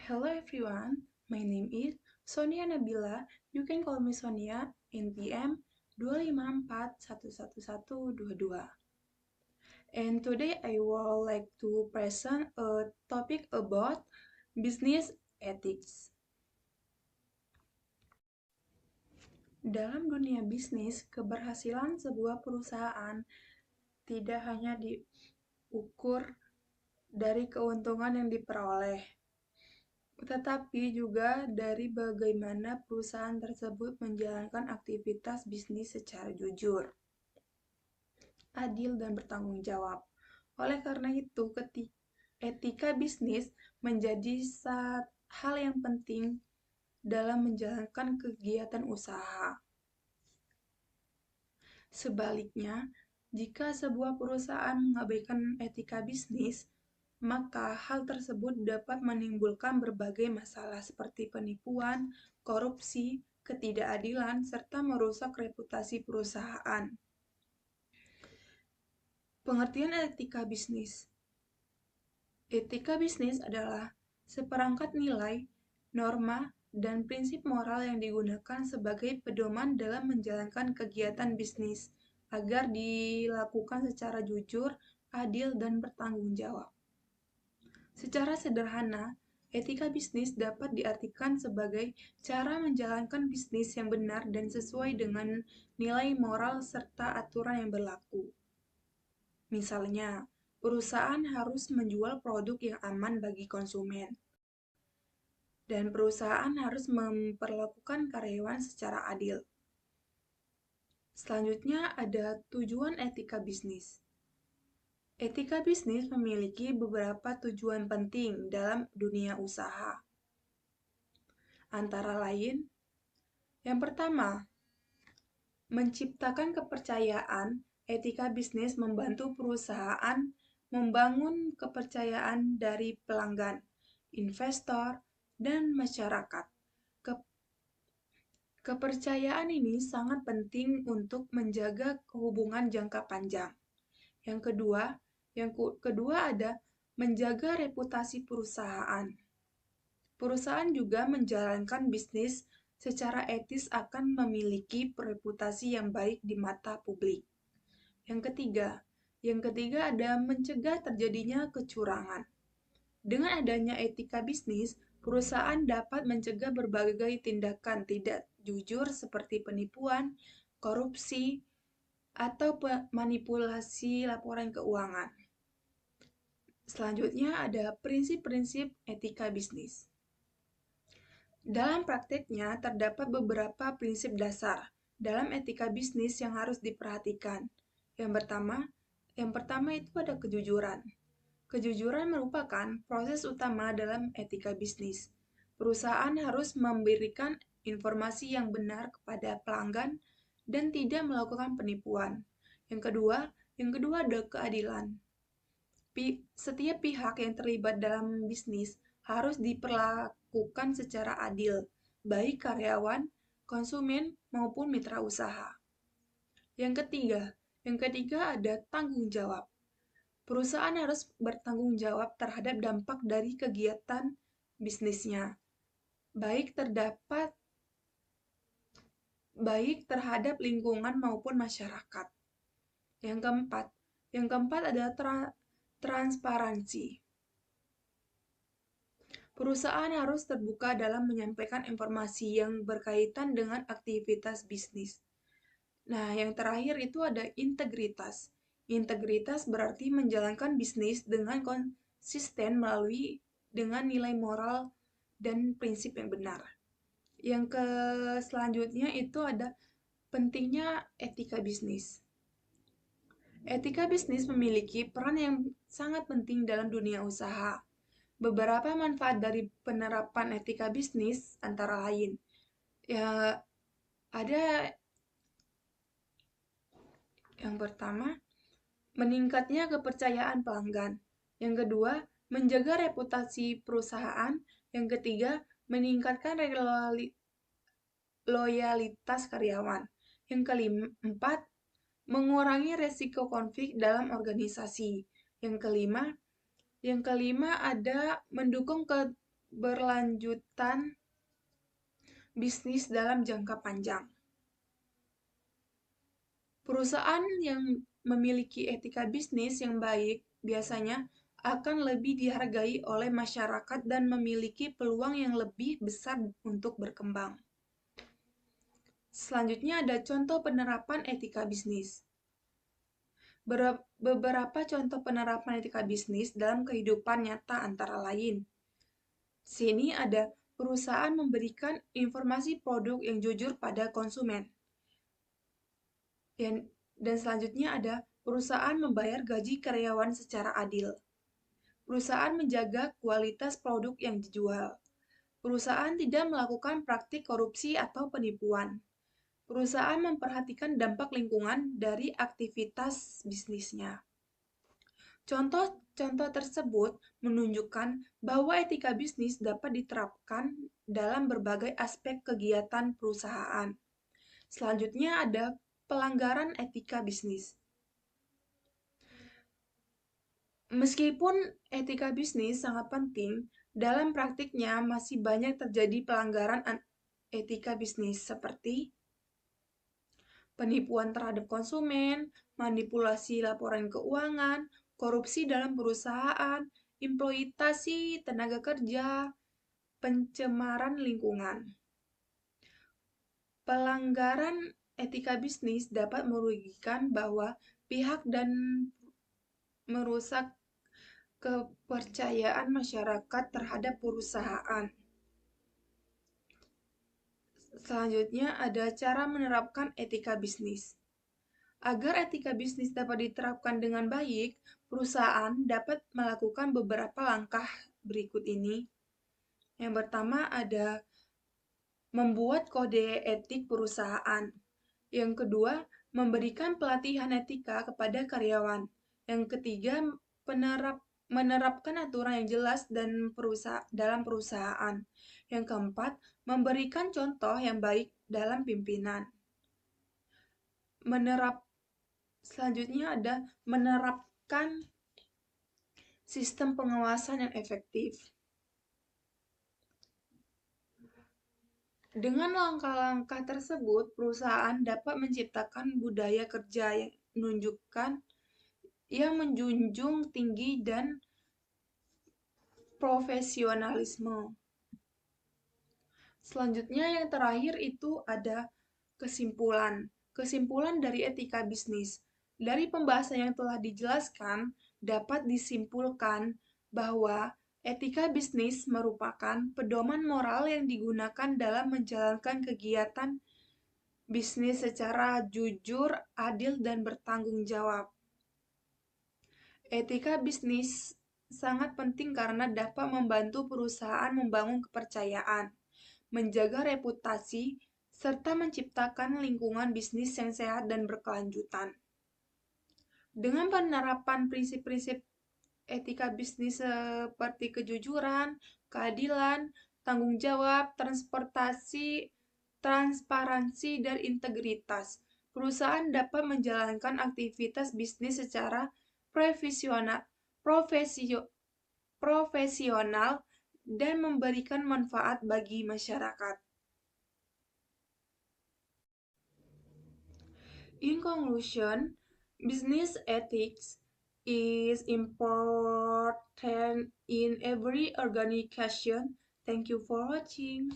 Hello everyone, my name is Sonia Nabila. You can call me Sonia, NPM 254111122. And today I would like to present a topic about business ethics. Dalam dunia bisnis, keberhasilan sebuah perusahaan tidak hanya diukur dari keuntungan yang diperoleh, tetapi juga dari bagaimana perusahaan tersebut menjalankan aktivitas bisnis secara jujur, adil, dan bertanggung jawab. Oleh karena itu, etika bisnis menjadi hal yang penting dalam menjalankan kegiatan usaha. Sebaliknya, jika sebuah perusahaan mengabaikan etika bisnis, maka hal tersebut dapat menimbulkan berbagai masalah seperti penipuan, korupsi, ketidakadilan, serta merusak reputasi perusahaan. Pengertian etika bisnis. Etika bisnis adalah seperangkat nilai, norma, dan prinsip moral yang digunakan sebagai pedoman dalam menjalankan kegiatan bisnis agar dilakukan secara jujur, adil, dan bertanggung jawab. Secara sederhana, etika bisnis dapat diartikan sebagai cara menjalankan bisnis yang benar dan sesuai dengan nilai moral serta aturan yang berlaku. Misalnya, perusahaan harus menjual produk yang aman bagi konsumen, dan perusahaan harus memperlakukan karyawan secara adil. Selanjutnya ada tujuan etika bisnis. Etika bisnis memiliki beberapa tujuan penting dalam dunia usaha. Antara lain, yang pertama, menciptakan kepercayaan. Etika bisnis membantu perusahaan membangun kepercayaan dari pelanggan, investor, dan masyarakat. Kepercayaan ini sangat penting untuk menjaga hubungan jangka panjang. Yang kedua ada menjaga reputasi perusahaan. Perusahaan juga menjalankan bisnis secara etis akan memiliki reputasi yang baik di mata publik. Yang ketiga ada mencegah terjadinya kecurangan. Dengan adanya etika bisnis, perusahaan dapat mencegah berbagai tindakan tidak jujur seperti penipuan, korupsi, atau manipulasi laporan keuangan. Selanjutnya ada prinsip-prinsip etika bisnis. Dalam prakteknya, terdapat beberapa prinsip dasar dalam etika bisnis yang harus diperhatikan. Yang pertama itu ada kejujuran. Kejujuran merupakan proses utama dalam etika bisnis. Perusahaan harus memberikan informasi yang benar kepada pelanggan dan tidak melakukan penipuan. Yang kedua ada keadilan. Setiap pihak yang terlibat dalam bisnis harus diperlakukan secara adil, baik karyawan, konsumen, maupun mitra usaha. Yang ketiga ada tanggung jawab. Perusahaan harus bertanggung jawab terhadap dampak dari kegiatan bisnisnya, baik terhadap lingkungan maupun masyarakat. Yang keempat adalah transparansi. Perusahaan harus terbuka dalam menyampaikan informasi yang berkaitan dengan aktivitas bisnis. Nah, yang terakhir itu ada integritas. Integritas berarti menjalankan bisnis dengan konsisten dengan nilai moral dan prinsip yang benar. Yang selanjutnya itu ada pentingnya etika bisnis. Etika bisnis memiliki peran yang sangat penting dalam dunia usaha. Beberapa manfaat dari penerapan etika bisnis antara lain, ya ada yang pertama, meningkatnya kepercayaan pelanggan. Yang kedua, menjaga reputasi perusahaan. Yang ketiga, meningkatkan loyalitas karyawan. Yang keempat, mengurangi resiko konflik dalam organisasi. Yang kelima ada mendukung berlanjutan bisnis dalam jangka panjang. Perusahaan yang memiliki etika bisnis yang baik biasanya akan lebih dihargai oleh masyarakat dan memiliki peluang yang lebih besar untuk berkembang. Selanjutnya ada contoh penerapan etika bisnis. Beberapa contoh penerapan etika bisnis dalam kehidupan nyata antara lain. Sini ada perusahaan memberikan informasi produk yang jujur pada konsumen. Dan selanjutnya ada perusahaan membayar gaji karyawan secara adil. Perusahaan menjaga kualitas produk yang dijual. Perusahaan tidak melakukan praktik korupsi atau penipuan. Perusahaan memperhatikan dampak lingkungan dari aktivitas bisnisnya. Contoh-contoh tersebut menunjukkan bahwa etika bisnis dapat diterapkan dalam berbagai aspek kegiatan perusahaan. Selanjutnya ada pelanggaran etika bisnis. Meskipun etika bisnis sangat penting, dalam praktiknya masih banyak terjadi pelanggaran etika bisnis seperti penipuan terhadap konsumen, manipulasi laporan keuangan, korupsi dalam perusahaan, eksploitasi tenaga kerja, pencemaran lingkungan. Pelanggaran etika bisnis dapat merugikan bahwa pihak dan merusak kepercayaan masyarakat terhadap perusahaan. Selanjutnya ada cara menerapkan etika bisnis. Agar etika bisnis dapat diterapkan dengan baik, perusahaan dapat melakukan beberapa langkah berikut ini. Yang pertama ada membuat kode etik perusahaan. Yang kedua, memberikan pelatihan etika kepada karyawan. Yang ketiga, menerapkan aturan yang jelas dan dalam perusahaan. Yang keempat, memberikan contoh yang baik dalam pimpinan. Selanjutnya ada menerapkan sistem pengawasan yang efektif. Dengan langkah-langkah tersebut, perusahaan dapat menciptakan budaya kerja yang menjunjung tinggi dan profesionalisme. Selanjutnya yang terakhir itu ada kesimpulan. Kesimpulan dari etika bisnis. Dari pembahasan yang telah dijelaskan, dapat disimpulkan bahwa etika bisnis merupakan pedoman moral yang digunakan dalam menjalankan kegiatan bisnis secara jujur, adil, dan bertanggung jawab. Etika bisnis sangat penting karena dapat membantu perusahaan membangun kepercayaan, menjaga reputasi, serta menciptakan lingkungan bisnis yang sehat dan berkelanjutan. Dengan penerapan prinsip-prinsip etika bisnis seperti kejujuran, keadilan, tanggung jawab, transparansi, dan integritas, perusahaan dapat menjalankan aktivitas bisnis secara profesional dan memberikan manfaat bagi masyarakat. In conclusion, business ethics is important in every organization. Thank you for watching.